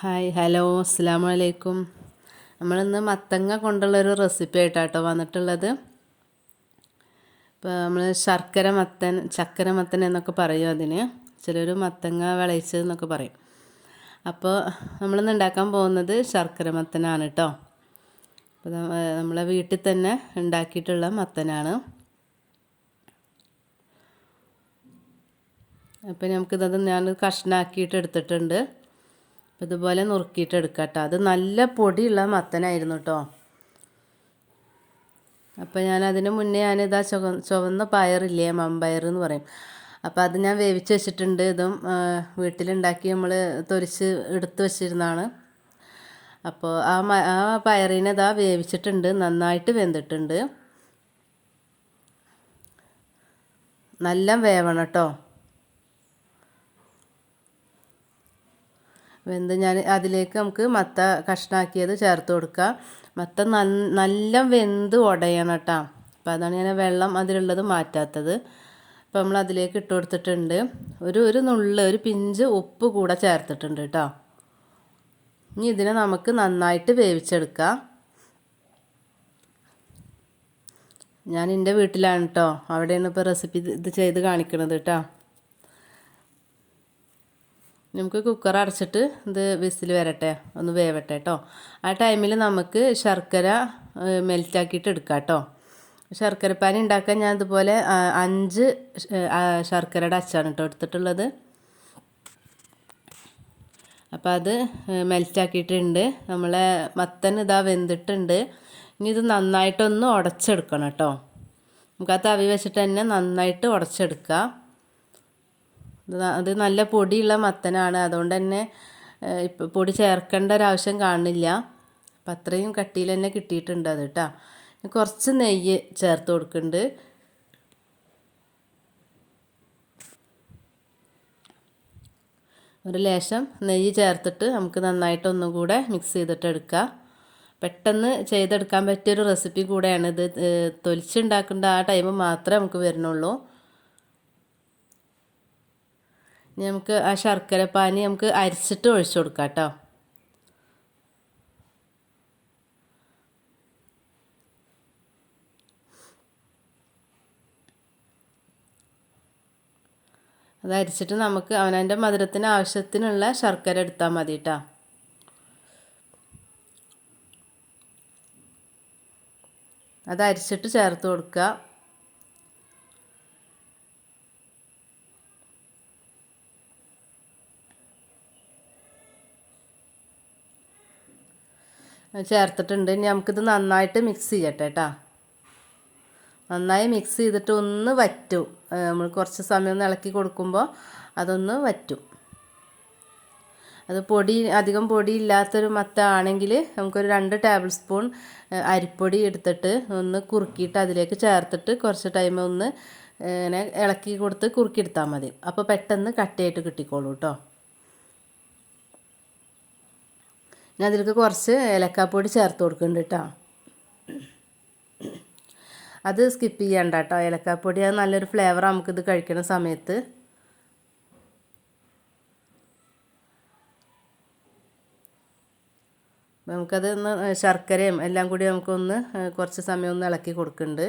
Hi hello അസ്സലാമു അലൈക്കും. നമ്മളിന്ന് മത്തങ്ങ കൊണ്ടുള്ളൊരു റെസിപ്പി ആയിട്ടാട്ടോ വന്നിട്ടുള്ളത്. ഇപ്പോൾ നമ്മൾ ചക്കര മത്തൻ എന്നൊക്കെ പറയും അതിന്. ചിലർ മത്തങ്ങ വിളയിച്ചത് എന്നൊക്കെ പറയും. അപ്പോൾ നമ്മളിന്ന് ഉണ്ടാക്കാൻ പോകുന്നത് ശർക്കര മത്തനാണ് കേട്ടോ. അപ്പോൾ നമ്മളെ വീട്ടിൽ തന്നെ ഉണ്ടാക്കിയിട്ടുള്ള മത്തനാണ്. അപ്പോൾ നമുക്കിത് ഞാൻ കഷ്ണാക്കിയിട്ട് എടുത്തിട്ടുണ്ട്. അപ്പോൾ ഇതുപോലെ നുറുക്കിയിട്ട് എടുക്കാം കേട്ടോ. അത് നല്ല പൊടിയുള്ള മത്തനായിരുന്നു കേട്ടോ. അപ്പോൾ ഞാനതിന് മുന്നേ ഞാനിതാ ചുവന്ന പയറില്ലേ, മമ്പയർ എന്ന് പറയും. അപ്പോൾ അത് ഞാൻ വേവിച്ച് വെച്ചിട്ടുണ്ട്. ഇതും വീട്ടിലുണ്ടാക്കി നമ്മൾ തൊലിച്ച് എടുത്ത് വെച്ചിരുന്നതാണ്. അപ്പോൾ ആ പയറിനെ ഇതാ വേവിച്ചിട്ടുണ്ട്, നന്നായിട്ട് വെന്തിട്ടുണ്ട്. നല്ല വേവണം കേട്ടോ. വെന്ത് ഞാൻ അതിലേക്ക് നമുക്ക് മത്ത കഷ്ണാക്കിയത് ചേർത്ത് കൊടുക്കുക. മത്ത നല്ല വെന്ത് ഉടയണം കേട്ടോ. അപ്പോൾ അതാണ് ഞാൻ വെള്ളം അതിലുള്ളത് മാറ്റാത്തത്. അപ്പോൾ നമ്മൾ അതിലേക്ക് ഇട്ട് കൊടുത്തിട്ടുണ്ട്. ഒരു നുള്ള്, ഒരു പിഞ്ച് ഉപ്പ് കൂടെ ചേർത്തിട്ടുണ്ട് കേട്ടോ. ഇനി ഇതിനെ നമുക്ക് നന്നായിട്ട് വേവിച്ചെടുക്കാം. ഞാൻ എൻ്റെ വീട്ടിലാണ് കേട്ടോ. അവിടെയാണ് ഇപ്പോൾ റെസിപ്പി ഇത് ചെയ്ത് കാണിക്കണത് കേട്ടോ. നമുക്ക് കുക്കർ അടച്ചിട്ട് ഇത് വിസിൽ വരട്ടെ, ഒന്ന് വേവട്ടെ കേട്ടോ. ആ ടൈമിൽ നമുക്ക് ശർക്കര മെൽറ്റാക്കിയിട്ട് എടുക്കാം കേട്ടോ. ശർക്കരപ്പാനി ഉണ്ടാക്കാൻ ഞാൻ ഇതുപോലെ 5 ശർക്കരയുടെ അച്ചാണ് കേട്ടോ എടുത്തിട്ടുള്ളത്. അപ്പോൾ അത് മെൽറ്റാക്കിയിട്ടുണ്ട്. നമ്മളെ മത്തൻ ഇതാ വെന്തിട്ടുണ്ട്. ഇനി ഇത് നന്നായിട്ടൊന്ന് ഉടച്ചെടുക്കണം കേട്ടോ. നമുക്ക് ആ തവി വെച്ചിട്ട് തന്നെ നന്നായിട്ട് ഉടച്ചെടുക്കുക. അത് നല്ല പൊടിയുള്ള മത്തനാണ്, അതുകൊണ്ട് തന്നെ ഇപ്പം പൊടി ചേർക്കേണ്ട ഒരാവശ്യം കാണുന്നില്ല. അപ്പം അത്രയും കട്ടിയിൽ തന്നെ കിട്ടിയിട്ടുണ്ട് അത് കേട്ടോ. കുറച്ച് നെയ്യ് ചേർത്ത് കൊടുക്കുന്നുണ്ട്. ഒരു ലേശം നെയ്യ് ചേർത്തിട്ട് നമുക്ക് നന്നായിട്ട് ഒന്നും കൂടെ മിക്സ് ചെയ്തിട്ട് എടുക്കാം. പെട്ടെന്ന് ചെയ്തെടുക്കാൻ പറ്റിയൊരു റെസിപ്പി കൂടെയാണ് ഇത്. തൊലിച്ചുണ്ടാക്കേണ്ട ആ ടൈം മാത്രമേ നമുക്ക് വരുന്നുള്ളൂ. നമുക്ക് ആ ശർക്കര പാനി നമുക്ക് അരിച്ചിട്ട് ഒഴിച്ചു കൊടുക്കാം കേട്ടോ. അത് അരിച്ചിട്ട് നമുക്ക് അവനവൻ്റെ മധുരത്തിന് ആവശ്യത്തിനുള്ള ശർക്കര എടുത്താൽ മതി കേട്ടോ. അത് അരിച്ചിട്ട് ചേർത്ത് കൊടുക്കുക. ചേർത്തിട്ടുണ്ട്. ഇനി നമുക്കിത് നന്നായിട്ട് മിക്സ് ചെയ്യട്ടെ കേട്ടോ. നന്നായി മിക്സ് ചെയ്തിട്ട് ഒന്ന് വറ്റും. നമ്മൾ കുറച്ച് സമയം ഒന്ന് ഇളക്കി കൊടുക്കുമ്പോൾ അതൊന്ന് വറ്റും. അത് അധികം പൊടി ഇല്ലാത്തൊരു മത്ത ആണെങ്കിൽ നമുക്കൊരു 2 ടേബിൾ സ്പൂൺ അരിപ്പൊടി എടുത്തിട്ട് ഒന്ന് കുറുക്കിയിട്ട് അതിലേക്ക് ചേർത്തിട്ട് കുറച്ച് ടൈം ഒന്ന് ഇങ്ങനെ ഇളക്കി കൊടുത്ത് കുറുക്കിയെടുത്താൽ മതി. അപ്പോൾ പെട്ടെന്ന് കട്ടിയായിട്ട് കിട്ടിക്കോളൂ കേട്ടോ. ഞാൻ അതിലേക്ക് കുറച്ച് ഏലക്കാപ്പൊടി ചേർത്ത് കൊടുക്കുന്നുണ്ട് കേട്ടോ. അത് സ്കിപ്പ് ചെയ്യണ്ട കേട്ടോ. ഏലക്കാപ്പൊടി അത് നല്ലൊരു ഫ്ലേവറാണ് നമുക്കിത് കഴിക്കുന്ന സമയത്ത്. നമുക്കത് ഒന്ന് ശർക്കരയും എല്ലാം കൂടി നമുക്കൊന്ന് കുറച്ച് സമയം ഒന്ന് ഇളക്കി കൊടുക്കുന്നുണ്ട്.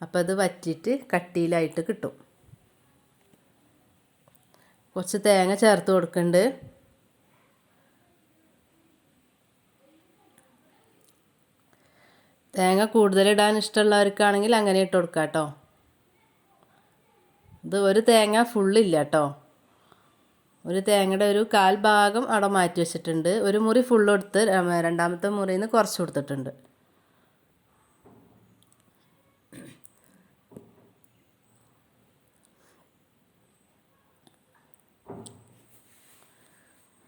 അപ്പോൾ അത് വറ്റിയിട്ട് കട്ടിയിലായിട്ട് കിട്ടും. കുറച്ച് തേങ്ങ ചേർത്ത് കൊടുക്കുന്നുണ്ട്. തേങ്ങ കൂടുതലിടാൻ ഇഷ്ടമുള്ളവർക്കാണെങ്കിൽ അങ്ങനെ ഇട്ട് കൊടുക്കാം കേട്ടോ. ഇത് ഒരു തേങ്ങ ഫുള്ളില്ല കേട്ടോ. ഒരു തേങ്ങയുടെ ഒരു 1/4 ഭാഗം അവിടെ മാറ്റി വെച്ചിട്ടുണ്ട്. ഒരു മുറി ഫുള്ള് എടുത്ത് രണ്ടാമത്തെ മുറിയിൽ നിന്ന് കുറച്ച് കൊടുത്തിട്ടുണ്ട്.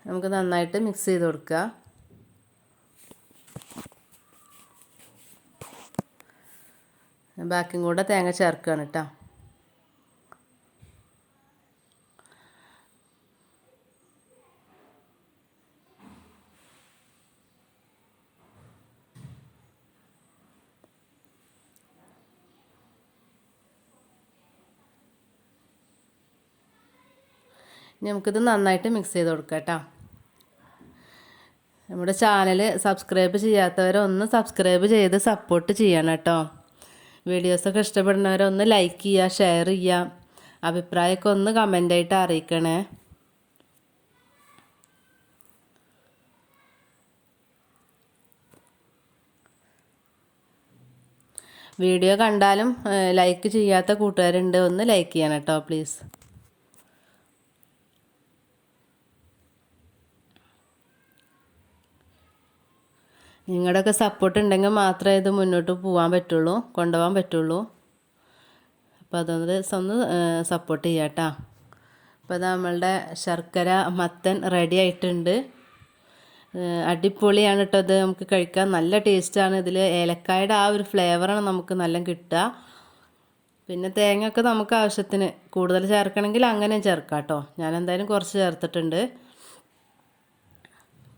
നമുക്ക് നന്നായിട്ട് മിക്സ് ചെയ്ത് കൊടുക്കുക. ബാക്കിയും കൂടെ തേങ്ങ ചേർക്കുകയാണ് കേട്ടോ. നമുക്കിത് നന്നായിട്ട് മിക്സ് ചെയ്ത് കൊടുക്കാം കേട്ടോ. നമ്മുടെ ചാനൽ സബ്സ്ക്രൈബ് ചെയ്യാത്തവരൊന്ന് സബ്സ്ക്രൈബ് ചെയ്ത് സപ്പോർട്ട് ചെയ്യണം കേട്ടോ. വീഡിയോസൊക്കെ ഇഷ്ടപ്പെടുന്നവരൊന്ന് ലൈക്ക് ചെയ്യുക, ഷെയർ ചെയ്യുക, അഭിപ്രായമൊക്കെ ഒന്ന് കമൻ്റായിട്ട് അറിയിക്കണേ. വീഡിയോ കണ്ടാലും ലൈക്ക് ചെയ്യാത്ത കൂട്ടുകാരുണ്ട്, ഒന്ന് ലൈക്ക് ചെയ്യണം കേട്ടോ പ്ലീസ്. നിങ്ങളുടെയൊക്കെ സപ്പോർട്ട് ഉണ്ടെങ്കിൽ മാത്രമേ ഇത് മുന്നോട്ട് പോകാൻ പറ്റുള്ളൂ, കൊണ്ടുപോകാൻ പറ്റുള്ളൂ. അപ്പോൾ അതൊന്ന് സപ്പോർട്ട് ചെയ്യാം കേട്ടോ. അപ്പോൾ അത് നമ്മളുടെ ശർക്കര മത്തൻ റെഡി ആയിട്ടുണ്ട്. അടിപൊളിയാണ് കേട്ടോ. ഇത് നമുക്ക് കഴിക്കാൻ നല്ല ടേസ്റ്റാണ്. ഇതിൽ ഏലക്കായുടെ ആ ഒരു ഫ്ലേവറാണ് നമുക്ക് നല്ല കിട്ടുക. പിന്നെ തേങ്ങ ഒക്കെ നമുക്ക് ആവശ്യത്തിന് കൂടുതൽ ചേർക്കണമെങ്കിൽ അങ്ങനെ ചേർക്കാം കേട്ടോ. ഞാൻ എന്തായാലും കുറച്ച് ചേർത്തിട്ടുണ്ട്.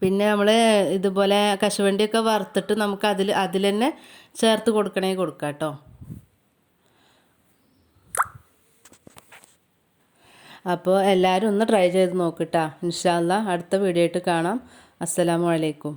പിന്നെ നമ്മൾ ഇതുപോലെ കശുവണ്ടിയൊക്കെ വറുത്തിട്ട് നമുക്ക് അതിൽ തന്നെ ചേർത്ത് കൊടുക്കണമെങ്കിൽ കൊടുക്കാം കേട്ടോ. അപ്പോൾ എല്ലാവരും ഒന്ന് ട്രൈ ചെയ്ത് നോക്കിട്ടാ. ഇൻഷാ അല്ലാഹ് അടുത്ത വീഡിയോ ആയിട്ട് കാണാം. അസ്സലാമു അലൈക്കും.